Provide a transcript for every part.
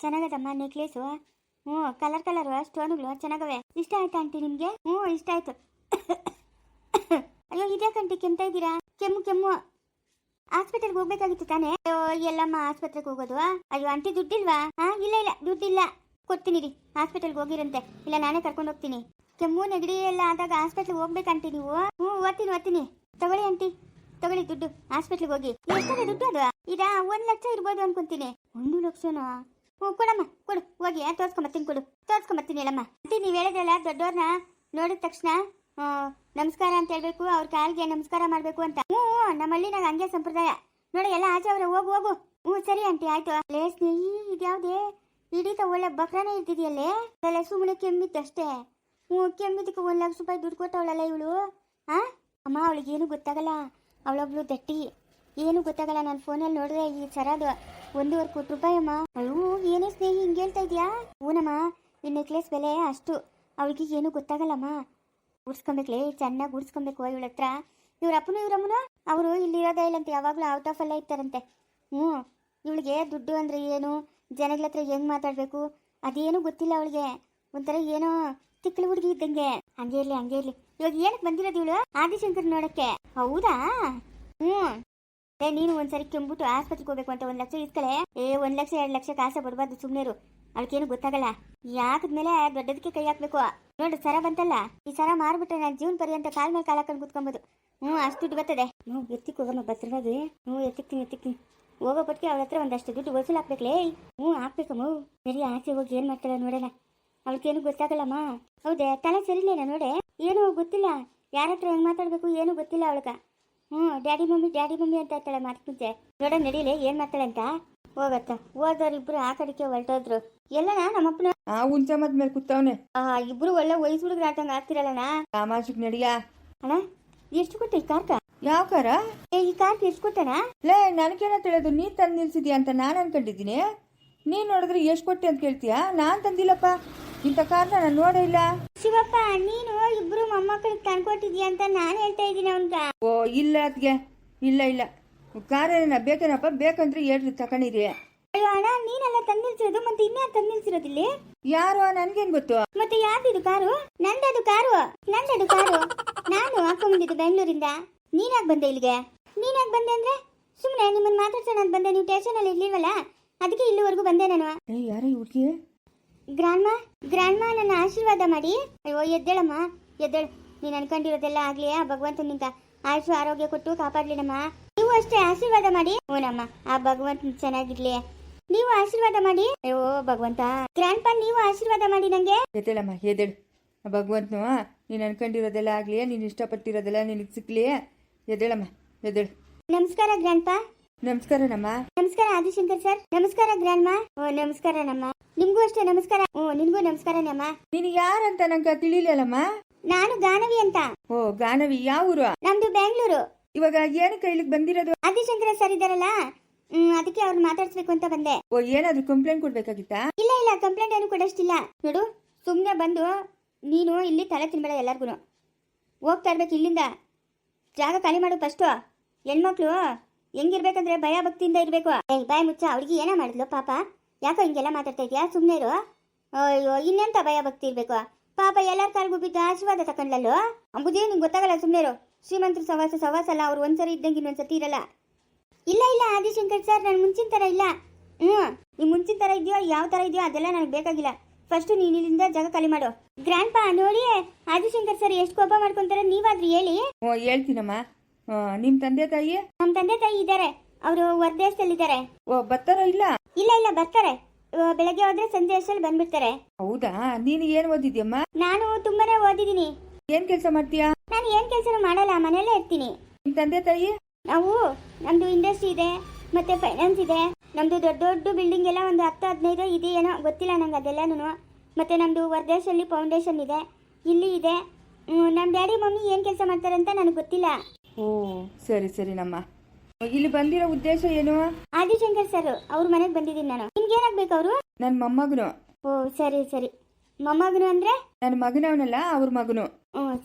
ಚೆನ್ನಾಗದಮ್ಮ necklace. ಹ್ಞೂ, colour colour ಸ್ಟೋನ್ಗಳು ಚೆನ್ನಾಗವೆ. ಇಷ್ಟ ಆಯ್ತಾ ಆಂಟಿ ನಿಮಗೆ? ಹ್ಞೂ, ಇಷ್ಟ ಆಯ್ತು. ಅಯ್ಯೋ, ಇದೇ ಕಂಟಿ ಕೆಮ್ತಾ ಇದ್ದೀರಾ? ಕೆಮ್ಮು ಕೆಮ್ಮು. ಹಾಸ್ಪಿಟಲ್ಗೆ ಹೋಗ್ಬೇಕಾಗಿತ್ತು ತಾನೇ? ಅಯ್ಯೋ, ಎಲ್ಲಮ್ಮ ಆಸ್ಪತ್ರೆಗೆ ಹೋಗೋದು? ಅಯ್ಯೋ ಆಂಟಿ, ದುಡ್ಡಿಲ್ವಾ? ಇಲ್ಲ ಇಲ್ಲ, ದುಡ್ಡಿಲ್ಲ. ಕೊಡ್ತೀನಿ ರೀ, ಹಾಸ್ಪಿಟಲ್ಗೆ ಹೋಗಿರಂತೆ. ಇಲ್ಲ, ನಾನೇ ಕರ್ಕೊಂಡು ಹೋಗ್ತೀನಿ. ಕೆಮ್ಮು ನೆಗಡಿ ಎಲ್ಲ ಆದಾಗ ಹಾಸ್ಪಿಟ್ಲಿಗೆ ಹೋಗ್ಬೇಕಂಟಿ ನೀವು? ಹ್ಞೂ, ಓದ್ತೀನಿ. ತಗೊಳ್ಳಿ ಆಂಟಿ, ತಗೊಳ್ಳಿ ದುಡ್ಡು. ಹಾಸ್ಪಿಟ್ಲಿಗೆ ಹೋಗಿ. ಎಷ್ಟಾಗ ದುಡ್ಡು ಅದು? ಇದಾ 1 ಲಕ್ಷ ಇರ್ಬೋದು ಅನ್ಕೊಂತೀನಿ. 1 ಲಕ್ಷನಾ? ಹ್ಞೂ, ಕೊಡಮ್ಮ, ಕೊಡು. ಹೋಗಿ ತೋರ್ಸ್ಕೊಂಬರ್ತೀನಿ ಹೇಳಮ್ಮ. ಆಂಟಿ, ನೀವು ಹೇಳಿದ್ರಲ್ಲ ದೊಡ್ಡವ್ರನ್ನ ನೋಡಿದ ತಕ್ಷಣ ನಮಸ್ಕಾರ ಅಂತ ಹೇಳ್ಬೇಕು, ಅವ್ರ ಕಾಲ್ಗೆ ನಮಸ್ಕಾರ ಮಾಡಬೇಕು ಅಂತ. ಹ್ಞೂ, ನಮ್ಮ ಹಳ್ಳಿನಾಗ ಹಂಗೆ ಸಂಪ್ರದಾಯ. ನೋಡಿ, ಎಲ್ಲ ಆಚೆ ಅವ್ರೆ. ಹೋಗು. ಹ್ಞೂ, ಸರಿ ಆಂಟಿ, ಆಯ್ತು. ಲೇ ಸ್ನೇಹಿ, ಇದ್ಯಾವುದೇ ಹಿಡಿತ ಒಳ್ಳೆ ಬಕ್ರಾನೇ ಇರ್ತಿದೆಯಲ್ಲೇ? ಅದೆಲ್ಲ ಸುಮ್ಮನೆ ಕೆಮ್ಮಿತ್ತಷ್ಟೇ. ಹ್ಞೂ, ಕೆಮ್ಮಿದ್ದಕ್ಕೆ 1 ಲಕ್ಷ ರೂಪಾಯಿ ದುಡ್ಡು ಕೊಟ್ಟವಳಲ್ಲ ಇವಳು. ಅಮ್ಮ, ಅವಳಿಗೆ ಏನು ಗೊತ್ತಾಗಲ್ಲ. ಅವಳೊಬ್ಳು ದಟ್ಟಿ, ಏನು ಗೊತ್ತಾಗಲ್ಲ. ನಾನು ಫೋನಲ್ಲಿ ನೋಡಿದ್ರೆ ಈ ಸರದು 1.25 ಕೋಟಿ ರೂಪಾಯಿ ಅಮ್ಮ. ಅಯ್ಯೋ, ಏನೇ ಸ್ನೇಹಿ ಹಿಂಗೆ ಹೇಳ್ತಾ ಇದೆಯಾ? ಹೂನಮ್ಮ, ಈ ನೆಕ್ಲೆಸ್ ಬೆಲೆ ಅಷ್ಟು. ಅವಳಿಗೆ ಏನು ಗೊತ್ತಾಗಲ್ಲಮ್ಮ. ಉಡ್ಸ್ಕೊಬೇಕ್ಲೇ, ಚೆನ್ನಾಗಿ ಉಡ್ಸ್ಕೊಬೇಕು ಇವಳ ಹತ್ರ. ಇವ್ರ ಅಪ್ಪನು ಇವ್ರಮ್ಮನು ಅವರು ಇಲ್ಲಿರೋದೇ ಇಲ್ಲಂತೆ, ಯಾವಾಗಲೂ ಔಟ್ ಆಫ್ ಅಲ್ಲೇ ಇರ್ತಾರಂತೆ. ಹ್ಞೂ, ಇವಳಿಗೆ ದುಡ್ಡು ಅಂದರೆ ಏನು, ಜನಗಳ ಹತ್ರ ಹೆಂಗೆ ಮಾತಾಡಬೇಕು ಅದೇನು ಗೊತ್ತಿಲ್ಲ ಅವಳಿಗೆ. ಒಂಥರ ಏನೋ ತಿಕ್ಕಲು ಹುಡುಗಿ ಇದ್ದಂಗೆ. ಹಂಗೆ ಇರಲಿ. ಇವಾಗ ಏನಕ್ಕೆ ಬಂದಿರೋದು ಇವಳು? ಆದಿಶಂಕರ್ ನೋಡಕ್ಕೆ. ಹೌದಾ? ಹ್ಞೂ. ನೀನು ಒಂದ್ಸರಿ ಕೆಂಬಿಟ್ಟು ಆಸ್ಪತ್ರೆಗೆ ಹೋಗ್ಬೇಕು ಅಂತ 1 ಲಕ್ಷ ಇಸ್ಕಳೆ. 1 ಲಕ್ಷ 2 ಲಕ್ಷ ಕಾಸೆ ಕೊಡಬಾರ್ದು, ಸುಮ್ಮನೆರು. ಅವಳಿಗೇನು ಗೊತ್ತಾಗಲ್ಲ. ಯಾಕದ್ಮೇಲೆ ದೊಡ್ಡದಕ್ಕೆ ಕೈ ಹಾಕ್ಬೇಕು. ನೋಡು, ಸರ ಬಂತಲ್ಲ, ಈ ಸರ ಮಾರ್ಬಿಟ್ರೆ ನಾನು ಜೀವನ ಪರ್ಯಂತ ಕಾಲ್ ಮೇಲೆ ಕಾಲ್ ಹಾಕೊಂಡು ಕುತ್ಕೊಬೋದು. ಹ್ಞೂ, ಅಷ್ಟು ದುಡ್ಡು ಬರ್ತದೆ. ಹ್ಞೂ, ಎತ್ತಿಕ್ ಹೋಗಮ್ಮ ಭದ್ರವಾಗಿ. ಹ್ಞೂ, ಎತ್ತಿಕ್ತೀನಿ. ಹೋಗೋ ಪಟ್ಟಿಗೆ ಅವಳ ಹತ್ರ ಒಂದಷ್ಟು ದುಡ್ಡು ವಸೂಲು ಹಾಕ್ಬೇಕ್ಲೇ. ಹ್ಞೂ, ಹಾಕ್ಬೇಕಮ್ಮ. ಸರಿ, ಆಚೆ ಹೋಗಿ ಏನು ಮಾಡ್ತಾಳೆ ನೋಡೋಣ. ಅವಳಿಗೇನು ಗೊತ್ತಾಗಲ್ಲಮ್ಮ. ಹೌದೇ, ತಲೆ ಸರಿಲೇನ ನೋಡೆ? ಏನೂ ಗೊತ್ತಿಲ್ಲ. ಯಾರ ಹತ್ರ ಹೆಂಗೆ ಮಾತಾಡಬೇಕು ಏನೂ ಗೊತ್ತಿಲ್ಲ ಅವಳಿಗೆ. ಹ್ಞೂ, ಡ್ಯಾಡಿ ಮಮ್ಮಿ ಅಂತ ಇರ್ತಾಳೆ ಮಾತು ಮುಂಚೆ. ನೋಡೋ, ನಡೀಲಿ, ಏನು ಮಾಡ್ತಾಳೆ ಅಂತ. ಹೋಗತ್ತ. ಹೋದವ್ರಿಬ್ರು ಆ ಕಡೆಗೆ ಹೊರಟೋದ್ರು. ಎಲ್ಲಣ್ಣ ನಮ್ಮಪ್ಪನ? ಹುಂಚ ಮದ್ ಮೇಲೆ ಕೂತವನೆ. ಇಬ್ರು ಒಳ್ಳೆ ವಯಸ್ಸು ಹುಡುಗ್ರು ಆಟಂಗ ಆಗ್ತಿರಲ್ಲಣ್ಣ. ಸಾಮಾಜಿಕ ನಡಿಯಾ. ಅಣ್ಣ, ಎಷ್ಟು ಕೊಟ್ಟೆ ಈ ಕಾರ್ಕ? ಯಾವ ಕಾರ? ಈ ಕಾರ್ಕ್ ಎಷ್ಟು ಕೊಟ್ಟಣ? ಲೇ, ನನಗೇನ ತಿಳಿಯೋದು? ನೀನ್ ತಂದು ನಿಲ್ಸಿದ್ಯಾ ಅಂತ ನಾನು ಅನ್ಕೊಂಡಿದ್ದೀನಿ. ನೀನ್ ನೋಡಿದ್ರೆ ಎಷ್ಟು ಕೊಟ್ಟೆ ಅಂತ ಕೇಳ್ತೀಯಾ? ನಾನ್ ತಂದಿಲ್ಲಪ್ಪ, ಇಂಥ ಕಾರ್ನ ನಾನು ನೋಡೇ ಇಲ್ಲ. ಶಿವಪ್ಪ, ನೀನು ಇಬ್ರು ಮೊಮ್ಮಕ್ಕಳಿಗೆ ತಂದ್ಕೊಟ್ಟಿದ್ಯಾ ಅಂತ ನಾನು ಹೇಳ್ತಾ ಇದ್ದೀನಿ ಅವನ್ಗ. ಓ, ಇಲ್ಲ ಅದ್ಗೆ, ಇಲ್ಲ. ಕಾರ ಬೇಕೇನಪ್ಪ? ಬೇಕಂದ್ರೆ ಹೇಳ್ರಿ, ತಕೊಂಡಿರಿ. ಅಯ್ಯೋ ಅಣ್ಣ, ನೀನೆಲ್ಲ ತಂದಿಲ್ಸಿರೋದು, ಮತ್ತೆ ಇನ್ಯಾರು ತಂದಿಲ್ಸಿರೋದಿಲ್ಲಿ? ಯಾರು? ನನ್ಗೇನ್ ಗೊತ್ತು? ಮತ್ತೆ ಯಾವ್ದಿದು ಕಾರು? ನಂದದು ಕಾರು. ನಾನು ಹಾಕೊಂಡ್ಬಂದಿದ್ದು ಬೆಂಗಳೂರಿಂದ. ನೀನಾಗ್ ಬಂದೆ ಇಲ್ಲಿಗೆ? ನೀನಾಗ್ ಬಂದೆ ಅಂದ್ರೆ ಸುಮ್ಮನೆ ನಿಮ್ಮನ್ನ ಮಾತಾಡ್ಸೋಣ ಅಂತ ಬಂದೆ. ನೀವು ಸ್ಟೇಷನ್ ಅಲ್ಲಿ ಇರ್ಲಿಲ್ವಲ್ಲ, ಅದಕ್ಕೆ ಇಲ್ಲಿವರೆಗೂ ಬಂದೆ ನಾನು. ಯಾರ ಹುಡುಗಿ? ಗ್ರಾಂಡ್ಮಾ ನನ್ನ ಆಶೀರ್ವಾದ ಮಾಡಿ. ಅಯ್ಯೋ, ಎದ್ದೇಳಮ್ಮ, ಎದ್ದೇಳು. ನೀನು ಅನ್ಕೊಂಡಿರೋದೆಲ್ಲ ಆಗ್ಲಿ, ಆ ಭಗವಂತ ನಿಂತ ಆಯುಷು ಆರೋಗ್ಯ ಕೊಟ್ಟು ಕಾಪಾಡ್ಲಿನಮ್ಮ. ನೀವು ಅಷ್ಟೇ ಆಶೀರ್ವಾದ ಮಾಡಿ. ಹ್ಞೂನಮ್ಮ, ಆ ಭಗವಂತ ಚೆನ್ನಾಗಿರ್ಲಿ. ನೀವು ಆಶೀರ್ವಾದ ಮಾಡಿ. ಅಯ್ಯೋ ಭಗವಂತ. ಗ್ರಾಂಡ್ಪಾ, ನೀವು ಆಶೀರ್ವಾದ ಮಾಡಿ ನಂಗೆ. ಎದ್ದೇಳಮ್ಮ, ಎದ್ದೇಳು. ಭಗವಂತನು ನೀನು ಅನ್ಕೊಂಡಿರೋದೆಲ್ಲ ಆಗ್ಲಿ, ನೀನು ಇಷ್ಟಪಟ್ಟಿರೋದೆಲ್ಲ ನಿನಗೆ ಸಿಕ್ಲಿ. ಎದ್ದೇಳಮ್ಮ, ಎದ್ದೇಳು. ನಮಸ್ಕಾರ ಗ್ರಾಂಡ್ಪಾ. ನಮಸ್ಕಾರನಮ್ಮ. ನಮಸ್ಕಾರ ಆದಿಶಂಕರ್ ಸರ್. ನಮಸ್ಕಾರ ಗ್ರಾಂಡ್ಮಾ. ಓ, ನಮಸ್ಕಾರನಮ್ಮ. ನಿಮ್ಗೂ ಅಷ್ಟೇ ನಮಸ್ಕಾರ. ನಿನ್ಗೂ ನಮಸ್ಕಾರನಮ್ಮ. ನೀನು ಯಾರಂತ ನಂಗೆ ತಿಳಿಲಿಲ್ಲಮ್ಮ. ನಾನು ಗಾನವಿ ಅಂತ. ಓ, ಗಾನವಿ. ಯಾವ ಊರು? ನಮ್ದು ಬೆಂಗಳೂರು. ಇವಾಗ ಏನಕ್ಕೆ ಇಲ್ಲಿಗೆ ಬಂದಿರೋದು? ಆದಿಶಂಕರ ಸರ್ ಇದಾರಲ್ಲ, ಅದಕ್ಕೆ ಅವ್ರು ಮಾತಾಡ್ಸ್ಬೇಕು ಅಂತ ಬಂದೆ. ಓ, ಏನಾದ್ರು ಕಂಪ್ಲೇಂಟ್ ಕೊಡ್ಬೇಕಾಗಿತ್ತಾ? ಇಲ್ಲ, ಕಂಪ್ಲೇಂಟ್ ಏನು ಕೊಡಷ್ಟಿಲ್ಲ. ನೋಡು, ಸುಮ್ಮನೆ ಬಂದು ನೀನು ಇಲ್ಲಿ ತಲೆ ತಿನ್ಬೇಡ. ಎಲ್ಲಾರ್ಗು ಹೋಗ್ತಾ ಇರ್ಬೇಕು ಇಲ್ಲಿಂದ. ಜಾಗ ಖಾಲಿ ಮಾಡು ಫಸ್ಟು. ಹೆಣ್ಮಕ್ಳು ಹೆಂಗಿರ್ಬೇಕಂದ್ರೆ ಭಯ ಭಕ್ತಿಯಿಂದ ಇರ್ಬೇಕು. ಬಾಯ್ ಮುಚ್ಚ. ಅವ್ರಿಗೆ ಏನ ಮಾಡಿದ್ಲು ಪಾಪ? ಯಾಕೋ ಹಿಂಗೆಲ್ಲ ಮಾತಾಡ್ತಾ ಇದೆಯಾ? ಸುಮ್ಮನೆ ಇರು. ಅಯ್ಯೋ, ಇನ್ನೆಂತ ಭಯ ಭಕ್ತಿ ಇರ್ಬೇಕು ಪಾಪ? ಎಲ್ಲಾರ ಕಾಲ್ಗೂ ಬಿದ್ದು ಆಶೀರ್ವಾದ ತಕೊಂಡ್ಲಲ್ಲೋ ಅಂಬುದೇ ನಿಂಗೆ ಗೊತ್ತಾಗಲ್ಲ. ಸುಮ್ಮನೆ ಇರು. ಶ್ರೀಮಂತರ ಸವಾಸ ಅಲ್ಲ. ಅವ್ರು ಒಂದ್ಸರಿ ಇದ್ದಂಗೆ ಇನ್ನೊಂದ್ಸತಿ ಇರಲ್ಲ. ಇಲ್ಲ ಆದಿಶಂಕರ್ ಸರ್, ನಾನು ಮುಂಚಿನ ಥರ ಇಲ್ಲ. ನೀವು ಮುಂಚಿನ ಥರ ಇದೆಯೋ ಯಾವ ಥರ ಇದೆಯೋ ಅದೆಲ್ಲ ನನಗೆ ಬೇಕಾಗಿಲ್ಲ. ಫಸ್ಟು ನೀನು ಇಲ್ಲಿಂದ ಜಾಗ ಖಾಲಿ ಮಾಡು. ಗ್ರ್ಯಾಂಡ್ಪಾ, ನೋಡಿ ಆದಿಶಂಕರ್ ಸರ್ ಎಷ್ಟು ಕೋಪ ಮಾಡ್ಕೊಂತಾರೆ, ನೀವಾದ್ರೂ ಹೇಳಿ. ಓ, ಹೇಳ್ತೀನಮ್ಮ. ನಿಮ್ಮ ತಂದೆ ತಾಯಿ? ನಮ್ಮ ತಂದೆ ತಾಯಿ ಇದ್ದಾರೆ, ಅವರು ಹೊರದೇಶದಲ್ಲಿದ್ದಾರೆ. ಓ, ಬರ್ತಾರೋ? ಇಲ್ಲ ಬರ್ತಾರೆ. ಬೆಳಗ್ಗೆ ಹೋದ್ರೆ ಸಂಜೆ ಅಷ್ಟರಲ್ಲಿ ಬಂದ್ಬಿಡ್ತಾರೆ. ಹೌದಾ? ನೀನು ಏನು ಓದಿದ್ಯಮ್ಮ? ನಾನು ತುಂಬಾನೇ ಓದಿದ್ದೀನಿ. ಏನ್ ಕೆಲಸ ಮಾಡ್ತೀಯಾ? ನಾನು ಏನ್ ಕೆಲಸನೂ ಮಾಡಲ್ಲ, ಮನೆಯಲ್ಲೇ ಇರ್ತೀನಿ. ನಿಮ್ಮ ತಂದೆ ತಾಯಿ? ನಮ್ದು ಇಂಡಸ್ಟ್ರಿ ಇದೆ, ಮತ್ತೆ ಫೈನಾನ್ಸ್ ಇದೆ. ನಮ್ದು ದೊಡ್ಡ ಬಿಲ್ಡಿಂಗ್ ಎಲ್ಲ ಒಂದು 10-15 ಇದೆ, ಏನೋ ಗೊತ್ತಿಲ್ಲ ನಂಗೆ ಅದೆಲ್ಲನೂ. ಮತ್ತೆ ನಮ್ದು ಹೊರದೇಶದಲ್ಲಿ ಫೌಂಡೇಶನ್ ಇದೆ, ಇಲ್ಲಿ ಇದೆ. ನಮ್ಮ ಡ್ಯಾಡಿ ಮಮ್ಮಿ ಏನ್ ಕೆಲಸ ಮಾಡ್ತಾರೆ ಅಂತ ನನಗೆ ಗೊತ್ತಿಲ್ಲ. ಓ, ಸರಿ ನಮ್ಮ. ಇಲ್ಲಿ ಬಂದಿರೋ ಉದ್ದೇಶ ಏನು? ಆದಿಶಂಕರ್ ಸರ್ ಅವ್ರ ಮನೆಗೆ ಬಂದಿದ್ದೀನಿ ನಾನು. ನಿಮ್ಗೆ ಏನಾಗ್ಬೇಕು? ಅವರು ನನ್ನ ಮೊಮ್ಮಗನು. ಓ, ಸರಿ. ಮೊಮ್ಮಗನು ಅಂದ್ರೆ? ನನ್ನ ಮಗನವನಲ್ಲ, ಅವ್ರ ಮಗನು.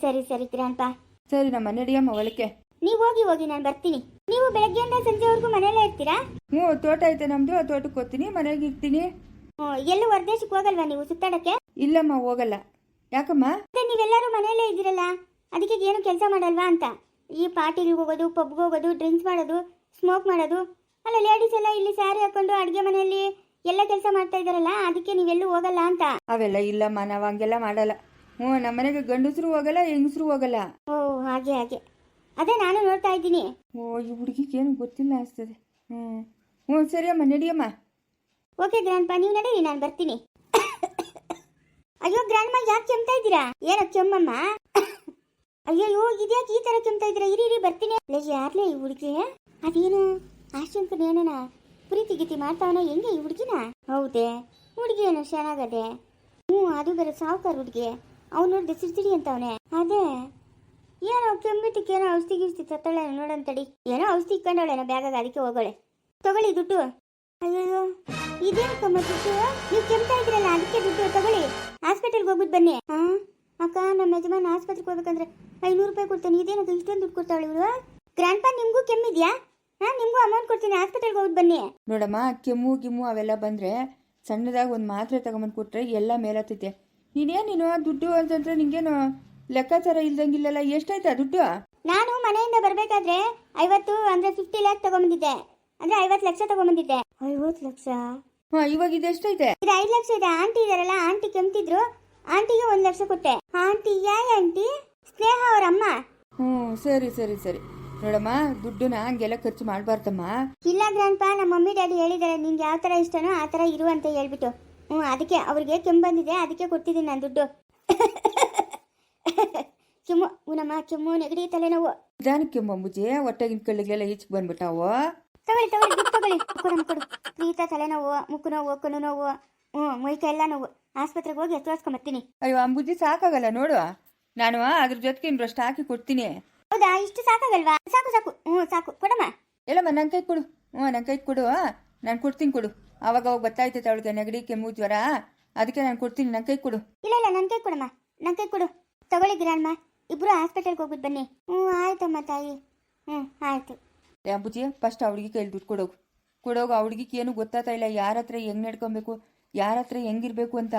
ಸರಿ ಗ್ರಾಂಡ್ಪಾ. ಸರಿ ನಮ್ಮ, ನಡಿಯಮ್ಮ ಒಳಕ್ಕೆ. ನೀವು ಹೋಗಿ, ನಾನು ಬರ್ತೀನಿ. ನೀವು ಬೆಳಗ್ಗೆಯಿಂದ ಸಂಜೆವರೆಗೂ ಮನೆಯಲ್ಲೇ ಇರ್ತೀರಾ? ತೋಟ ಐತೆ ನಮ್ದು, ತೋಟಕ್ಕೆ ಹೋಗ್ತೀನಿ, ಮನೆಗೆ ಇರ್ತೀನಿ. ಎಲ್ಲೂ ಹೊರದೇಶಕ್ಕೆ ಹೋಗಲ್ವಾ ನೀವು ಸುತ್ತಾಡಕ್ಕೆ? ಇಲ್ಲಮ್ಮ ಹೋಗಲ್ಲ. ಯಾಕಮ್ಮ? ಮತ್ತೆ ನೀವೆಲ್ಲರೂ ಮನೆಯಲ್ಲೇ ಇದ್ದೀರಲ್ಲ, ಅದಕ್ಕೆ ಏನು ಕೆಲಸ ಮಾಡಲ್ವಾ ಅಂತ. ಈ ಪಾರ್ಟಿಗೆ ಹೋಗೋದು, ಪಬ್ಗೆ ಹೋಗೋದು, ಡ್ರಿಂಕ್ಸ್ ಮಾಡೋದು, ಸ್ಮೋಕ್ ಮಾಡೋದು. ಅಲ್ಲ, ಲೇಡೀಸ್ ಎಲ್ಲ ಇಲ್ಲಿ ಸ್ಯಾರಿ ಹಾಕೊಂಡು ಅಡುಗೆ ಮನೆಯಲ್ಲಿ ಎಲ್ಲ ಕೆಲಸ ಮಾಡ್ತಾ ಇದ್ದಾರಲ್ಲ, ಅದಕ್ಕೆ ನೀವೆಲ್ಲೂ ಹೋಗಲ್ಲ ಅಂತ. ಅವೆಲ್ಲ ಇಲ್ಲಮ್ಮ, ನಾವು ಹಂಗೆಲ್ಲ ಮಾಡಲ್ಲ. ನಮ್ಮ ಮನೆಗೆ ಗಂಡಸರು ಹೋಗಲ್ಲ, ಹೆಂಗಸರು ಹೋಗಲ್ಲ. ಓ, ಹಾಗೆ ಹಾಗೆ. ಅದೇ ನಾನು ನೋಡ್ತಾ ಇದ್ದೀನಿ. ಈ ಹುಡುಗಿಗೆ ಏನು ಗೊತ್ತಿಲ್ಲ ಅನಿಸ್ತದೆ. ಸರಿ ಅಮ್ಮ, ನಡಿಯಮ್ಮ. ಓಕೆ ಗ್ರ್ಯಾಂಡ್ಪಾ, ನೀವು ನಡೀರಿ, ನಾನು ಬರ್ತೀನಿ. ಅಯ್ಯೋ ಗ್ರ್ಯಾಂಡ್ಮಾ, ಯಾಕೆ ಕೆಮ್ತಾ ಇದ್ದೀರಾ? ಏನೋ ಕೆಮ್ಮಮ್ಮ? ಅಯ್ಯೋ, ಇದ್ಯಾಕೆ ಈ ತರ ಕೆಮ್ತಾ ಇದ್ದೀರಾ? ಇರಿ ಬರ್ತೀನಿ. ಯಾರ್ಲೇ ಈ ಹುಡುಗಿ? ಅದೇನು ಆಶಂಕರ್ ಏನೇನ ಪ್ರೀತಿ ಗೀತಿ ಮಾಡ್ತಾವನ? ಹೆಂಗೆ ಈ ಹುಡುಗಿನ? ಹೌದೇ, ಹುಡುಗಿ ಏನೋ ಚೆನ್ನಾಗದೆ. ಅದು ಬೇರೆ ಸಾವುಕಾರ ಹುಡುಗಿ. ಅವ್ನು ನೋಡಿದೆ ಸಿಡ್ಸಿಡಿ ಅಂತವನೆ. ಅದೇ ಏನೋ ಕೆಮ್ಮಿಟ್ಟಕ್ಕೆ ಏನೋ ಔಷಧಿ ಗಿಷ್ಟಿ ತತ್ತಳೆ ನೋಡಂತಡಿ. ಏನೋ ಔಷಧಿ ಇಕ್ಕೊಂಡವಳೇನೋ ಬ್ಯಾಗಾಗ, ಅದಕ್ಕೆ ಹೋಗೋಳೆ. ತಗೊಳ್ಳಿ ದುಡ್ಡು. ಅಯ್ಯೋ, ಇದೇನು ಕಮ್ಮ ದುಡ್ಡು? ನೀವು ಕೆಮ್ತಾ ಇದ್ರಲ್ಲ, ಅದಕ್ಕೆ ದುಡ್ಡು ತಗೊಳ್ಳಿ. ಹಾಸ್ಪಿಟಲ್ಗೆ ಹೋಗ್ಬಿಟ್ಟು ಬನ್ನಿ. ಅಕ್ಕ, ನಮ್ಮ ಯಜಮಾನ್ ಆಸ್ಪತ್ರೆಗೆ ಹೋಗ್ಬೇಕಂದ್ರೆ 500 ರೂಪಾಯಿ ಕೊಡ್ತಾನೆ. ಇದೇನದು ಇಷ್ಟೊಂದು ದುಡ್ಡು ಕೊಡ್ತಾವಳು ಇವಳು? ಗ್ರ್ಯಾಂಡ್ಪಾ, ನಿಮಗೂ ಕೆಮ್ಮಿದ್ಯಾ? ನಿಮಗೂ ಅಮೌಂಟ್ ಕೊಡ್ತೀನಿ, ಹಾಸ್ಪಿಟಲ್ಗೆ ಹೋಗ್ಬಿಟ್ಟು ಬನ್ನಿ. ನೋಡಮ್ಮ, ಕೆಮ್ಮು ಗಿಮ್ಮು ಅವೆಲ್ಲ ಬಂದರೆ ಸಣ್ಣದಾಗಿ ಒಂದು ಮಾತ್ರೆ ತಗೊಂಬಂದು ಕೊಟ್ರೆ ಎಲ್ಲ ಮೇಲತ್ತೈತೆ. ನೀನು ದುಡ್ಡು ಅಂತಂದ್ರೆ ನಿಂಗೇನು ಲೆಕ್ಕಾಚಾರ ಇಲ್ದಂಗಿಲ್ಲಲ್ಲ. ಎಷ್ಟಾಯ್ತಾ ದುಡ್ಡು? ನಾನು ಮನೆಯಿಂದ ಬರಬೇಕಾದ್ರೆ 50 ಅಂದರೆ 50 ಲ್ಯಾಕ್ ತಗೊಂಬಂದಿದ್ದೆ. ಅಂದ್ರೆ 50 ಲಕ್ಷ ತಗೊಂಬಂದಿದ್ದೆ. 50 ಲಕ್ಷ? ಇವಾಗ ಇದು ಎಷ್ಟೈತೆ? ಇದು 5 ಲಕ್ಷ ಇದೆ. ಆಂಟಿ ಇದಾರಲ್ಲ, ಆಂಟಿ ಕೆಮ್ತಿದ್ರು, ಆಂಟಿಗೆ 1 ಲಕ್ಷ ಕೊಟ್ಟೆ. ಆಂಟಿ ಯಾವ ಆಂಟಿ? ಸ್ನೇಹ ಅವ್ರ ಅಮ್ಮ. ಸರಿ ಸರಿ ಸರಿ. ನೋಡಮ್ಮ, ದುಡ್ಡನ್ನ ಹಂಗೆಲ್ಲ ಖರ್ಚು ಮಾಡಬಾರ್ದಮ್ಮ. ಇಲ್ಲ ಗ್ರ್ಯಾಂಡ್ಪಾ, ನಮ್ಮ ಮಮ್ಮಿ ಡ್ಯಾಡಿ ಹೇಳಿದ್ದಾರೆ ನಿಂಗೆ ಯಾವ ಥರ ಇಷ್ಟನೋ ಆ ಥರ ಇರು ಅಂತ ಹೇಳ್ಬಿಟ್ಟು. ಅದಕ್ಕೆ ಅವ್ರಿಗೆ ಕೆಮ್ಮು ಬಂದಿದೆ, ಅದಕ್ಕೆ ಕೊಡ್ತಿದ್ದೀನಿ ನಾನು ದುಡ್ಡು. ಕೆಮ್ಮು ಉನಮ್ಮ, ಕೆಮ್ಮು, ನೆಗಡಿ, ತಲೆನೋವು. ನಿಧಾನಕ್ಕೆ ಕೆಮ್ಮುಜಿ, ಹೊಟ್ಟೆಗಿನ ಕಳ್ಳಿಗೆಲ್ಲ ಈಚೆಗೆ ಬಂದ್ಬಿಟ್ಟಾವು. ತಗೊಳ್ಳಿ ದುಡ್ಡು ತಗೊಳ್ಳಿ. ಕೊಡು. ಪ್ರೀತ ತಲೆನೋವು, ಮುಕ್ಕು ನೋವು, ಕಣ್ಣು ನೋವು, ಮೈಕ ಎಲ್ಲ ನೋವು. ಆಸ್ಪತ್ರೆಗೆ ಹೋಗಿ ತೋರಿಸ್ಕೊಂಬರ್ತೀನಿ. ಅಯ್ಯೋ ಅಂಬುಜಿ, ಸಾಕಾಗಲ್ಲ ನೋಡು. ನಾನು ಅದ್ರ ಜೊತೆಗೆ ಇನ್ನಷ್ಟು ಹಾಕಿ ಕೊಡ್ತೀನಿ. ಹೌದಾ? ಇಷ್ಟು ಸಾಕಾಗಲ್ವಾ? ಸಾಕು. ಸಾಕು, ಕೊಡಮ್ಮ. ಎಲ್ಲಮ್ಮ, ನನ್ನ ಕೈ ಕೊಡು. ನನ್ನ ಕೈ ಕೊಡು, ನಾನು ಕೊಡ್ತೀನಿ, ಕೊಡು. ಅವಾಗ ಗೊತ್ತಾಯ್ತೈತೆ ಅವಳಿಗೆ ನೆಗಡಿ, ಕೆಮ್ಮು, ಜ್ವರ. ಅದಕ್ಕೆ ನಾನು ಕೊಡ್ತೀನಿ, ನನ್ನ ಕೈ ಕೊಡು. ಇಲ್ಲ, ನನ್ನ ಕೈ ಕೊಡಮ್ಮ, ನನ್ನ ಕೈ ಕೊಡು. ತಗೊಳ್ಳಿ ಗ್ರ್ಯಾಂಡ್ಮಾ, ಇಬ್ರು ಹಾಸ್ಪಿಟಲ್ಗೆ ಹೋಗ್ಬಿಟ್ಟು ಬನ್ನಿ. ಆಯ್ತಮ್ಮ ತಾಯಿ. ಆಯ್ತು. ಅಂಬುಜಿ, ಫಸ್ಟ್ ಆ ಹುಡುಗಿ ಕೈಲಿ ದುಡ್ಡು ಕೊಡೋಗು. ಆ ಹುಡುಗಿಗೆ ಏನು ಗೊತ್ತಾಗ್ತಾ ಇಲ್ಲ, ಯಾರ ಹತ್ರ ಹೆಂಗೆ ನಡ್ಕೊಬೇಕು, ಯಾರ ಹತ್ರ ಹೆಂಗಿರ್ಬೇಕು ಅಂತ.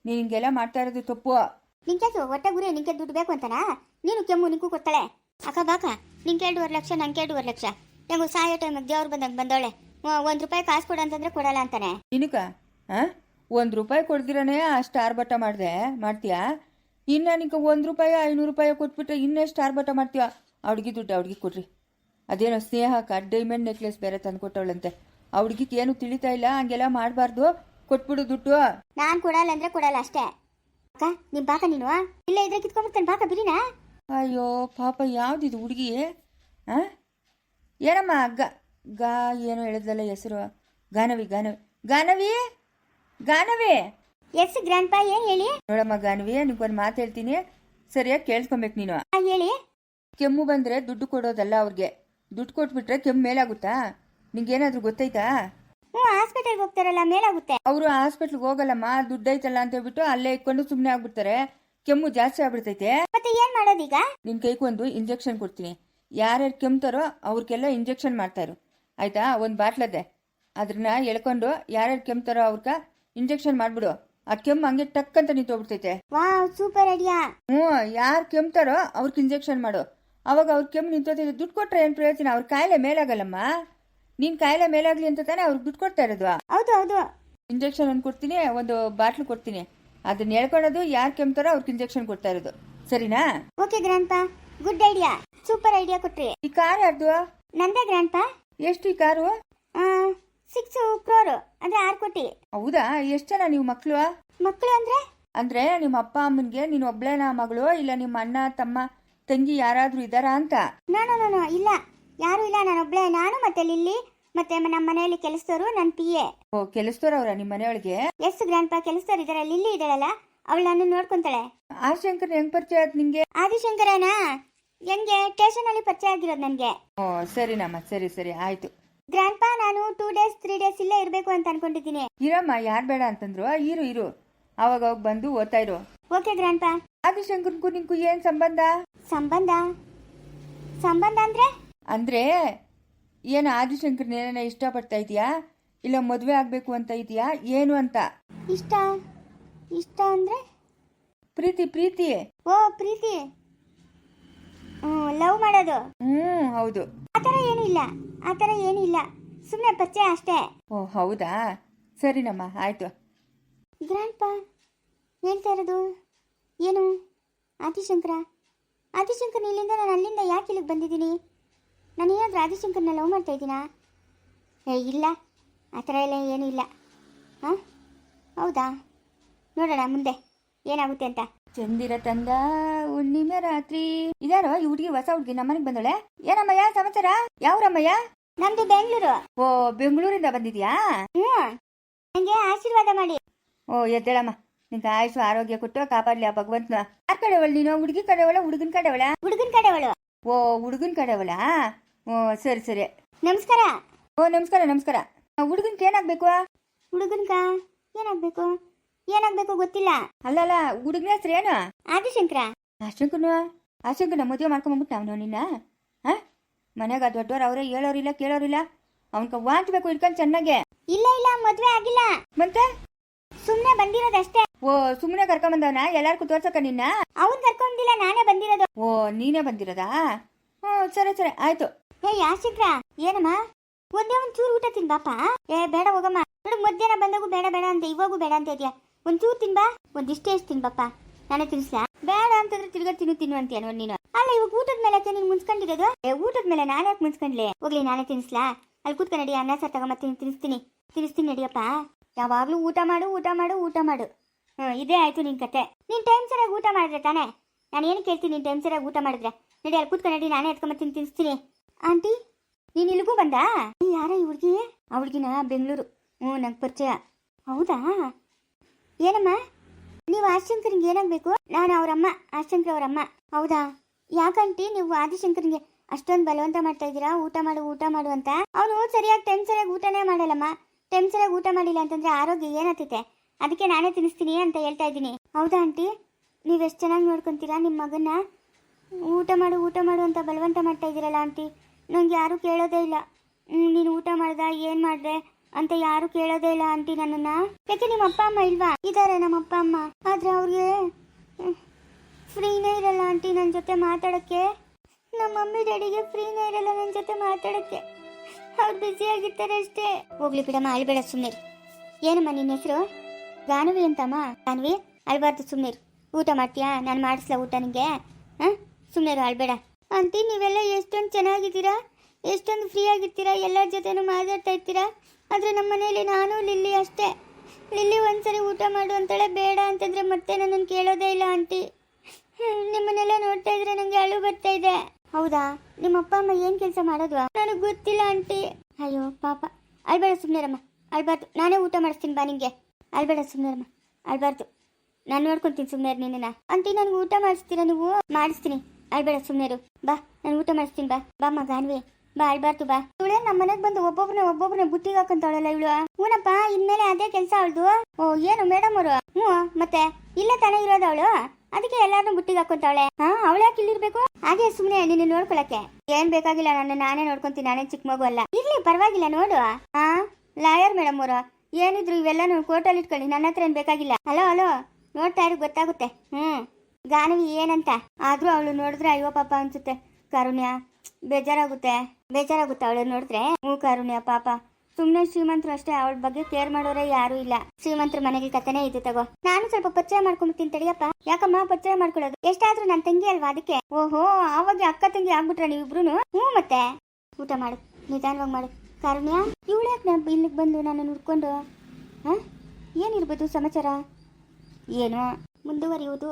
ನೀನು ಹಿಂಗೆಲ್ಲ ಮಾಡ್ತಾ ಇರೋದು ತಪ್ಪು. ನಿಂಗೆ ಹೊಟ್ಟೆ ಗುರಿ, ನಿಂಗೆ ದುಡ್ಡು ಬೇಕು ಅಂತನಾ? ನೀನು ಕೆಮ್ಮು ನಿಂಗೂ ಕೊಡ್ತಾಳೆ. ಅಕ್ಕ ಬಾಕ, ನಿಂಗೆ 2.5 ಲಕ್ಷ, ನಂಗೆ 2.5 ಲಕ್ಷ. ನಂಗೆ ಸಾಯೋ ಟೈಮಿಗೆ ದೇವ್ರು ಬಂದಂಗೆ ಬಂದವಳೆ. 1 ರೂಪಾಯಿ ಕಾಸು ಕೊಡು ಅಂತಂದ್ರೆ ಕೊಡಲ್ಲ ಅಂತಾನೆ. ನಿನಕ 1 ರೂಪಾಯಿ ಕೊಡ್ದಿರನೇ ಅಷ್ಟು ಆರ್ಭಟ ಮಾಡ್ತೀಯಾ? ಇನ್ನು ನಿಂಗೆ 1 ರೂಪಾಯಿ 500 ರೂಪಾಯಿ ಕೊಟ್ಬಿಟ್ರೆ ಇನ್ನೆಷ್ಟು ಆರ್ಭಟ ಮಾಡ್ತೀಯ? ಹುಡುಗಿ ದುಡ್ಡು ಹುಡುಗಿ ಕೊಡ್ರಿ. ಅದೇನೋ ಸ್ನೇಹಕ್ಕೆ ಡೈಮಂಡ್ ನೆಕ್ಲೆಸ್ ಬೇರೆ ತಂದು ಕೊಟ್ಟವಳಂತೆ. ಆ ಹುಡುಗಿಗೆ ಏನು ತಿಳಿತಾ ಇಲ್ಲ, ಹಂಗೆಲ್ಲ ಮಾಡಬಾರ್ದು. ಕೊಟ್ಬಿಡು ದುಡ್ಡು. ನಾನು ಕೊಡಲ್ಲ ಅಂದ್ರೆ ಕೊಡಲ್ಲ ಅಷ್ಟೇ. ಅಕ್ಕ, ನಿಮ್ ಬಾಕ ನೀನು ಇಲ್ಲ ಇದ್ರೆ ಕಿತ್ಕೊಂಡ್ಬಿಡ್ತಾನೆ. ಬಾಕ ಬಿರಿನಾ? ಅಯ್ಯೋ ಪಾಪ, ಯಾವ್ದಿದು ಹುಡುಗಿ? ಏನಮ್ಮ ಏನೋ ಹೇಳಿದ್ಲಲ್ಲ ಹೆಸರು? ಗಾನವಿ. ಎಸ್ ಗ್ರ್ಯಾಂಡ್ಪಾ, ಏನ್ ಹೇಳಿ? ನೋಡಮ್ಮ ಗಾನವಿ, ನಿನ್ಗೊಂದು ಮಾತು ಹೇಳ್ತೀನಿ, ಸರಿಯಾಗಿ ಕೇಳಿಸ್ಕೊಬೇಕು ನೀನು. ಹೇಳಿ. ಕೆಮ್ಮು ಬಂದ್ರೆ ದುಡ್ಡು ಕೊಡೋದಲ್ಲ ಅವ್ರಿಗೆ. ದುಡ್ಡು ಕೊಟ್ಬಿಟ್ರೆ ಕೆಮ್ಮು ಮೇಲಾಗುತ್ತಾ? ನಿಂಗೇನಾದ್ರೂ ಗೊತ್ತೈತಾ? ಹಾಸ್ಪಿಟಲ್ಗೆ ಹೋಗ್ತಾರಲ್ಲ, ಮೇಲಾಗುತ್ತೆ. ಅವರು ಹಾಸ್ಪಿಟ್ಲ್ಗೆ ಹೋಗಲ್ಲಮ್ಮ, ದುಡ್ಡು ಐತಲ್ಲ ಅಂತ ಹೇಳ್ಬಿಟ್ಟು ಅಲ್ಲೇ ಇಟ್ಕೊಂಡು ಸುಮ್ಮನೆ ಆಗ್ಬಿಡ್ತಾರೆ. ಕೆಮ್ಮು ಜಾಸ್ತಿ ಆಗ್ಬಿಡ್ತೈತೆ. ಮತ್ತೆ ಏನ್ ಮಾಡೋದೀಗ? ನಿನ್ ಕೈಗೊಂದು ಇಂಜೆಕ್ಷನ್ ಕೊಡ್ತೀನಿ. ಯಾರ್ಯಾರು ಕೆಮ್ತಾರೋ ಅವ್ರಿಗೆಲ್ಲ ಇಂಜೆಕ್ಷನ್ ಮಾಡ್ತಾರು, ಆಯ್ತಾ? ಒಂದು ಬಾಟ್ಲದೆ, ಅದನ್ನ ಎಳ್ಕೊಂಡು ಯಾರ್ಯಾರು ಕೆಮ್ತಾರೋ ಅವ್ರಗ ಇಂಜೆಕ್ಷನ್ ಮಾಡ್ಬಿಡು. ಆ ಕೆಮ್ಮು ಹಂಗೆ ಟಕ್ ಅಂತ ನಿಂತೋಗ್ಬಿಡ್ತೈತೆ. Wow, super idea. ಯಾರು ಕೆಮ್ತಾರೋ ಅವ್ರಿಗೆ ಇಂಜೆಕ್ಷನ್ ಮಾಡು. ಅವಾಗ ಅವ್ರ ಕೆಮ್ಮು ನಿಂತೋತೈತೆ. ದುಡ್ಡು ಕೊಟ್ರೆ ಏನು ಪ್ರಯೋಜನ? ಅವ್ರ ಕಾಯಿಲೆ ಮೇಲಾಗಲ್ಲಮ್ಮ. ನೀನ್ ಕಾಯಿಲೆ ಮೇಲಾಗ್ಲಿ ಅಂತ ತಾನೇ ಅವ್ರಿಗೆ ದುಡ್ಡು ಕೊಡ್ತಾ ಇರೋದು. ಹೌದು. ಇಂಜೆಕ್ಷನ್ ಒಂದು ಕೊಡ್ತೀನಿ, ಒಂದು ಬಾಟ್ಲು ಕೊಡ್ತೀನಿ. ಅದನ್ನ ಹೇಳ್ಕೊಳ್ಳೋದು, ಯಾರು ಕೆಮ್ತಾರೋ ಅವ್ರಿಗೆ ಇಂಜೆಕ್ಷನ್ ಕೊಡ್ತಾ ಇರೋದು, ಸರಿನಾ? Okay grandpa, good idea, super idea ಕೊಟ್ರಿ. ಈ ಕಾರ್ ಯಾರ್ದು? ನಂದೇ ಗ್ರ್ಯಾಂಡ್ಪಾ. ಎಷ್ಟು ಈ ಕಾರು? 6 crore, ಅಂದ್ರೆ 6 ಕೋಟಿ. ಹೌದಾ? ಎಷ್ಟು ಜನ ನೀವು ಮಕ್ಕಳು ಅಂದ್ರೆ ನಿಮ್ಮ ಅಪ್ಪ ಅಮ್ಮನ್ಗೆ ನೀನು ಒಬ್ಳೇನಾ ಮಗಳು, ಇಲ್ಲ ನಿಮ್ಮ ಅಣ್ಣ ತಮ್ಮ ತಂಗಿ ಯಾರಾದ್ರೂ ಇದ್ದಾರಾ ಅಂತ? ನೋ, ಇಲ್ಲ, ಯಾರು ಇಲ್ಲ, ನಾನೊಬ್ಳೆ. ನಾನು ಮತ್ತೆ ಲಿಲ್ಲಿ, ಮತ್ತೆ ನಮ್ಮ ಮನೆಯಲ್ಲಿ ಕೆಲಸದವರು, ನನ್ನ PA. ಓ, ಕೆಲಸದವ್ರವ್ರ ನಿಮ್ಮ ಮನೆಯೊಳಗೆ? ಎಸ್ ಗ್ರ್ಯಾಂಡ್ಪಾ, ಕೆಲಸದವ್ರು ಇದಾರೆ. ಲಿಲ್ಲಿ ಇದ್ದಾಳಲ್ಲ, ಅವಳು ನನ್ನ ನೋಡ್ಕೊಂತಾಳೆ. ಆದಿಶಂಕರ್ ಹೆಂಗ್ ಪರಿಚಯ ಆಯ್ತು ನಿಂಗೆ? ಆದಿಶಂಕರನಾ? ಹೆಂಗೆ ಸ್ಟೇಷನ್ ಅಲ್ಲಿ ಪರಿಚಯ ಆಗಿರೋದು ನನ್ಗೆ. ಓ ಸರಿನಮ್ಮ, ಸರಿ ಆಯ್ತು. ಗ್ರ್ಯಾಂಡ್ಪಾ, ನಾನು 2 days 3 days ಇಲ್ಲೇ ಇರಬೇಕು ಅಂತ ಅನ್ಕೊಂಡಿದ್ದೀನಿ. ಇರಮ್ಮ, ಯಾರು ಬೇಡ ಅಂತಂದ್ರು? ಇರು, ಅವಾಗ ಬಂದು ಓದ್ತಾ ಇರು. ಓಕೆ ಗ್ರ್ಯಾಂಡ್ಪಾ. ಆದಿಶಂಕರ್ಗೂ ನಿಂಗೂ ಏನ್ ಸಂಬಂಧ? ಸಂಬಂಧ ಅಂದ್ರೆ ಏನು ಆದಿಶಂಕರ್ನ ಇಷ್ಟಪಡ್ತಾ ಇದೀಯಾ? ಇಲ್ಲ ಮದುವೆ ಆಗಬೇಕು ಅಂತ ಇದೆಯಾ ಏನು ಅಂತ? ಇಷ್ಟ ಇಷ್ಟ ಅಂದರೆ ಪ್ರೀತಿ ಪ್ರೀತಿ. ಓ ಪ್ರೀತಿ, ಲವ್ ಮಾಡೋದು. ಹೌದು. ಆ ಥರ ಏನೂ ಇಲ್ಲ, ಆ ಥರ ಏನೂ ಇಲ್ಲ, ಸುಮ್ಮನೆ ಪರಿಚಯ ಅಷ್ಟೇ. ಓ ಹೌದಾ, ಸರಿನಮ್ಮ ಆಯಿತು. ಗ್ರ್ಯಾಂಡ್ ಪಾ ಹೇಳ್ತಾ ಇರೋದು ಏನು? ಆದಿಶಂಕರ ಇಲ್ಲಿಂದ ನಾನು ಅಲ್ಲಿಂದ ಯಾಕೆ ಇಲ್ಲಿಗೆ ಬಂದಿದ್ದೀನಿ? ನಾನು ಏನಾದರೂ ಆದಿಶಂಕರ್ನ ಲವ್ ಮಾಡ್ತಾ ಇದ್ದೀನಾ? ಇಲ್ಲ, ಆ ಥರ ಎಲ್ಲ ಏನೂ ಇಲ್ಲ. ಹಾಂ ಹೌದಾ, ನೋಡೋಣ ಮುಂದೆ ಏನಾಗುತ್ತೆ ಅಂತ. ಚಂದಿರ ತಂದ ಹುಣ್ಣಿಮೆ ರಾತ್ರಿ. ಇದಾರೋ ಈ ಹುಡುಗಿ, ಹೊಸ ಹುಡುಗಿ ನಮ್ಮನೆಗೆ ಬಂದಳೆ. ಏನಮ್ಮಯ್ಯ ಸಮಾಚಾರ? ಯಾವ್ರಮ್ಮಯ್ಯ? ನಮ್ದು ಬೆಂಗಳೂರು. ಓ ಬೆಂಗಳೂರಿಂದ ಬಂದಿದ್ಯಾ? ನನಗೆ ಆಶೀರ್ವಾದ ಮಾಡಿ. ಓ ಎದ್ದೇಳಮ್ಮ, ನಿಂಗೆ ಆಯುಷು ಆರೋಗ್ಯ ಕೊಟ್ಟು ಕಾಪಾಡ್ಲಿ ಆ ಭಗವಂತನ. ಯಾರ ಕಡೆವಳು ನೀನು? ಹುಡುಗಿ ಕಡೆವಳ ಹುಡುಗನ ಕಡೆವಳ? ಹುಡುಗನ ಕಡೆವಳು. ಓ ಹುಡುಗನ ಕಡೆವಳ? ಓ ಸರಿ ಸರಿ. ನಮಸ್ಕಾರ. ಓ ನಮಸ್ಕಾರ ನಮಸ್ಕಾರ. ಹುಡುಗನ್ಗೆ ಏನಾಗಬೇಕು? ಹುಡುಗನ್ಕ ಏನಾಗಬೇಕು ಗೊತ್ತಿಲ್ಲ. ಅಲ್ಲಲ್ಲ, ಹುಡುಗನ ಹೆಸರು ಏನು? ಆದಿಶಂಕರ. ಆಶಂಕನ ಮದುವೆ ಮಾಡ್ಕೊಂಬಂದ್ಬಿಟ್ಟು ಅವನು ನಿನ್ನ? ಹಾಂ, ಮನ್ಯಾಗ ದೊಡ್ಡವ್ರು ಅವರೇ, ಹೇಳೋರಿಲ್ಲ ಕೇಳೋರಿಲ್ಲ. ಅವನ್ಕ ವಾಂಚಬೇಕು ಇಟ್ಕೊಂಡು ಚೆನ್ನಾಗೆ. ಇಲ್ಲ ಮದುವೆ ಆಗಿಲ್ಲ. ಮತ್ತೆ ಸುಮ್ಮನೆ ಬಂದಿರೋದಷ್ಟೇ. ಓ ಸುಮ್ಮನೆ ಕರ್ಕೊಂಬಂದವನ? ಎಲ್ಲಾರ್ಗೂ ತೋರ್ಸಕ ನಿನ್ನ? ಅವನ್ ಕರ್ಕೊಂಡಿಲ್ಲ, ನಾನೇ ಬಂದಿರೋದು. ಓ ನೀನೇ ಬಂದಿರೋದಾ? ಹ್ಞೂ ಸರಿ ಸರಿ ಆಯ್ತು. ಆಶಂಕರ ಏನಮ್ಮ, ಒಂದೇ ಒಂಚೂರು ಊಟ ತಿನ್ ಬಾಪ. ಬೇಡ ಹೋಗಮ್ಮ. ನೋಡು ಮಧ್ಯಾಹ್ನ ಬಂದಾಗೂ ಬೇಡ ಬೇಡ ಅಂತ, ಇವಾಗೂ ಬೇಡ ಅಂತ ಇದೆಯಾ? ಒಂಚೂರು ತಿನ್ಬಾ, ಒಂದಿಷ್ಟೇ ಎಷ್ಟು ತಿನ್ಬಪ್ಪ, ನಾನೇ ತಿನ್ಸ್ಲಾ? ಬೇಡ ಅಂತಂದ್ರೆ ತಿರ್ಗಾ ತಿನ್ನು ಅಂತೀಯ ನೋಡಿ ನೀನು. ಅಲ್ಲ ಇವಾಗ ಊಟದ ಮೇಲೆ ನೀನು ಮುನ್ಸ್ಕೊಂಡಿರೋದು? ಊಟದ ಮೇಲೆ ನಾನು ಯಾಕೆ ಮುನ್ಸ್ಕೊಂಡ್ಲಿ? ಹೋಗ್ಲಿ ನಾನೇ ತಿನ್ಸ್ಲಾ? ಅಲ್ಲಿ ಕೂತ್ಕ ನಡಿ, ಅನ್ನ ಸಾರ್ ತಗೊಂಬತ್ತೀನಿ, ತಿನ್ನಿಸ್ತೀನಿ ನಡಿಯಪ್ಪ. ಯಾವಾಗ್ಲೂ ಊಟ ಮಾಡು. ಇದೇ ಆಯ್ತು ನಿನ್ ಕತೆ. ನೀನ್ ಟೈಮ್ ಸರಿಯಾಗಿ ಊಟ ಮಾಡಿದ್ರೆ ತಾನೇ ನಾನು ಏನು ಕೇಳ್ತೀನಿ? ನೀನ್ ಟೈಮ್ ಸರಿಯಾಗಿ ಊಟ ಮಾಡಿದ್ರೆ ನಡಿ, ಅಲ್ಲಿ ಕೂತ್ಕ ನಡಿ, ನಾನೇ ಎತ್ಕೊಂಬತ್ತೀನಿ, ತಿನ್ನಿಸ್ತೀನಿ. ಆಂಟಿ ನೀನ್ ಇಲ್ಲಿಗೂ ಬಂದಾ? ಯಾರ ಈ ಹುಡುಗಿ? ಆ ಹುಡುಗಿನ ಬೆಂಗಳೂರು. ನಂಗೆ ಪರಿಚಯ. ಹೌದಾ? ಏನಮ್ಮ ನೀವು ಆದಿಶಂಕರ್ಗೆ ಏನಾಗಬೇಕು? ನಾನು ಅವರಮ್ಮ, ಆದಿಶಂಕರ್ ಅವರಮ್ಮ. ಹೌದಾ? ಯಾಕಂಟಿ ನೀವು ಆದಿಶಂಕರ್ಗೆ ಅಷ್ಟೊಂದು ಬಲವಂತ ಮಾಡ್ತಾ ಇದ್ದೀರಾ ಊಟ ಮಾಡು ಅಂತ? ಅವನು ಸರಿಯಾಗಿ ಟೈಮ್ ಸರಿಯಾಗಿ ಊಟನೇ ಮಾಡಲ್ಲಮ್ಮ. ಟೈಮ್ ಸರಿಯಾಗಿ ಊಟ ಮಾಡಿಲ್ಲ ಅಂತಂದ್ರೆ ಆರೋಗ್ಯ ಏನಾಗ್ತೈತೆ? ಅದಕ್ಕೆ ನಾನೇ ತಿನ್ನಿಸ್ತೀನಿ ಅಂತ ಹೇಳ್ತಾ ಇದ್ದೀನಿ. ಹೌದಾ ಆಂಟಿ? ನೀವೆಷ್ಟು ಚೆನ್ನಾಗಿ ನೋಡ್ಕೊತೀರಾ ನಿಮ್ಮ ಮಗನ್ನ? ಊಟ ಮಾಡು ಅಂತ ಬಲವಂತ ಮಾಡ್ತಾ ಇದ್ದೀರಲ್ಲ ಆಂಟಿ. ನಂಗೆ ಯಾರೂ ಕೇಳೋದೇ ಇಲ್ಲ. ನೀನು ಊಟ ಮಾಡ್ದ, ಏನು ಮಾಡಿದೆ ಅಂತ ಯಾರು ಕೇಳೋದೇ ಇಲ್ಲ ಆಂಟಿ ನನ್ನನ್ನು. ಯಾಕೆ ನಿಮ್ಮ ಅಪ್ಪ ಅಮ್ಮ ಇಲ್ವಾ? ಇದ್ದಾರೆ ನಮ್ಮ ಅಪ್ಪ ಅಮ್ಮ, ಆದರೆ ಅವ್ರಿಗೆ ಫ್ರೀನೇ ಇರಲ್ಲ ಆಂಟಿ ನನ್ನ ಜೊತೆ ಮಾತಾಡೋಕ್ಕೆ. ನಮ್ಮ ಮಮ್ಮಿ ಡ್ಯಾಡಿಗೆ ಫ್ರೀನೇ ಇರಲ್ಲ ನನ್ನ ಜೊತೆ ಮಾತಾಡೋಕ್ಕೆ. ಅವ್ರು ಬ್ಯುಸಿಯಾಗಿರ್ತಾರೆ ಅಷ್ಟೇ. ಹೋಗ್ಲಿ ಬಿಡಮ್ಮ, ಅಳ್ಬೇಡ, ಸುಮ್ಮನೆ. ಏನಮ್ಮ ನಿನ್ನ ಹೆಸರು? ಜಾನ್ವಿ ಅಂತಮ್ಮ. ಜಾನ್ವಿ ಅಳ್ಬಾರ್ದು, ಸುಮ್ಮನೆ. ಊಟ ಮಾಡ್ತೀಯಾ? ನಾನು ಮಾಡಿಸ್ಲಾ ಊಟ ನಿಮಗೆ? ಹಾಂ ಸುಮ್ಮನೆ ಅಳ್ಬೇಡ. ಆಂಟಿ ನೀವೆಲ್ಲ ಎಷ್ಟೊಂದು ಚೆನ್ನಾಗಿದ್ದೀರಾ, ಎಷ್ಟೊಂದು ಫ್ರೀ ಆಗಿರ್ತೀರಾ, ಎಲ್ಲರ ಜೊತೆನೂ ಮಾತಾಡ್ತಾ ಇರ್ತೀರಾ. ಆದರೆ ನಮ್ಮ ಮನೇಲಿ ನಾನು ಲಿಲ್ಲಿ ಅಷ್ಟೇ. ಲಿಲ್ಲಿ ಒಂದ್ಸರಿ ಊಟ ಮಾಡು ಅಂತಾಳೆ, ಬೇಡ ಅಂತಂದರೆ ಮತ್ತೆ ನನ್ನನ್ನು ಕೇಳೋದೇ ಇಲ್ಲ ಆಂಟಿ. ನಿಮ್ಮನ್ನೆಲ್ಲ ನೋಡ್ತಾ ಇದ್ರೆ ನನಗೆ ಅಳು ಬರ್ತಾ ಇದೆ. ಹೌದಾ? ನಿಮ್ಮ ಅಪ್ಪ ಅಮ್ಮ ಏನು ಕೆಲಸ ಮಾಡೋದು? ನನಗೆ ಗೊತ್ತಿಲ್ಲ ಆಂಟಿ. ಅಯ್ಯೋ ಪಾಪ. ಅಳ್ಬೇಡ ಸುಮ್ಮನೆರಮ್ಮ, ಅಳ್ಬಾರ್ದು. ನಾನೇ ಊಟ ಮಾಡಿಸ್ತೀನಿ ಬಾ ನಿಂಗೆ. ಅಳ್ಬೇಡ ಸುಮ್ಮನೆರಮ್ಮ, ಅಳ್ಬಾರ್ದು. ನಾನು ನೋಡ್ಕೊತೀನಿ, ಸುಮ್ಮನೆ ನಿನ್ನ. ಆಂಟಿ ನನಗೆ ಊಟ ಮಾಡಿಸ್ತೀರಾ ನೀವು? ಮಾಡಿಸ್ತೀನಿ, ಅಳ್ಬೇಡ ಸುಮ್ಮನೆರು. ಬಾ ನಾನು ಊಟ ಮಾಡಿಸ್ತೀನಿ, ಬಾಮ್ಮ ಗಾನ್ವಿ, ಬಾ ಅಳ್ಬಾರ್ದು ಬಾ. ಇವಳೇ ನಮ್ಮ ಮನೆಗೆ ಬಂದು ಒಬ್ಬೊಬ್ಬರನ್ನ ಬುಟ್ಟಿಗೆ ಹಾಕೊಂತಾಳಲ್ಲ ಇವಳು. ಹೂನಪ್ಪ, ಇನ್ಮೇಲೆ ಅದೇ ಕೆಲಸ ಅವಳದು. ಓ ಏನು ಮೇಡಮ್ ಅವರು? ಹ್ಞೂ ಮತ್ತೆ ಇಲ್ಲೇ ತಾನೇ ಇರೋದು ಅವಳು, ಅದಕ್ಕೆ ಎಲ್ಲಾರನ್ನೂ ಬುಟ್ಟಿಗೆ ಹಾಕೊಂತಾವಳೆ. ಅವಳು ಯಾಕೆ ಇಲ್ಲಿರ್ಬೇಕು? ಹಾಗೆ ಸುಮ್ಮನೆ ನಿನ್ನ ನೋಡ್ಕೊಳಕ್ಕೆ. ಏನ್ ಬೇಕಾಗಿಲ್ಲ, ನಾನೇ ನೋಡ್ಕೊಂತೀನಿ, ನಾನೇ ಚಿಕ್ಕ ಮಗು ಅಲ್ಲ. ಇರ್ಲಿ ಪರವಾಗಿಲ್ಲ, ನೋಡು. ಲಾಯರ್ ಮೇಡಮ್ ಅವರು ಏನಿದ್ರು ಇವೆಲ್ಲ ಕೋರ್ಟಲ್ಲಿ ಇಟ್ಕೊಳ್ಳಿ, ನನ್ನ ಹತ್ರ ಏನ್ ಬೇಕಾಗಿಲ್ಲ. ಹಲೋ ನೋಡ್ತಾ ಇರು, ಗೊತ್ತಾಗುತ್ತೆ. ಗಾನವಿ ಏನಂತ ಆದ್ರೂ ಅವಳು ನೋಡಿದ್ರೆ ಅಯ್ಯೋ ಪಾಪ ಅನ್ಸುತ್ತೆ. ಕಾರುಣ್ಯ, ಬೇಜಾರಾಗುತ್ತೆ ಅವಳು ನೋಡಿದ್ರೆ. ಕಾರುಣ್ಯ ಪಾಪ. ಸುಮ್ಮನೆ ಶ್ರೀಮಂತರು ಅಷ್ಟೇ, ಅವಳ ಬಗ್ಗೆ ಕೇರ್ ಮಾಡೋರೇ ಯಾರು ಇಲ್ಲ. ಶ್ರೀಮಂತರ ಮನೆಗೆ ಕಥೆನೇ ಇದು ತಗೋ. ನಾನು ಸ್ವಲ್ಪ ಪರಿಚಯ ಮಾಡ್ಕೊಂಡ್ಬಿಡ್ತೀನಿ ತಡಿಯಪ್ಪ. ಯಾಕಮ್ಮ ಪರಿಚಯ ಮಾಡ್ಕೊಳ್ಳೋದು? ಎಷ್ಟಾದ್ರೂ ನನ್ನ ತಂಗಿ ಅಲ್ವಾ, ಅದಕ್ಕೆ. ಓಹೋ, ಆವಾಗ ಅಕ್ಕ ತಂಗಿ ಆಗ್ಬಿಟ್ರ ನೀವಿಬ್ರು? ಮತ್ತೆ ಊಟ ಮಾಡು, ನಿಧಾನವಾಗಿ ಮಾಡು. ಕಾರುಣ್ಯ, ಇವಳ್ಯಾಕೆ ಇಲ್ಲಿಗೆ ಬಂದು ನಾನು ಹುಡ್ಕೊಂಡು? ಏನಿರ್ಬೋದು ಸಮಾಚಾರ? ಏನೋ ಮುಂದುವರಿಯುವುದು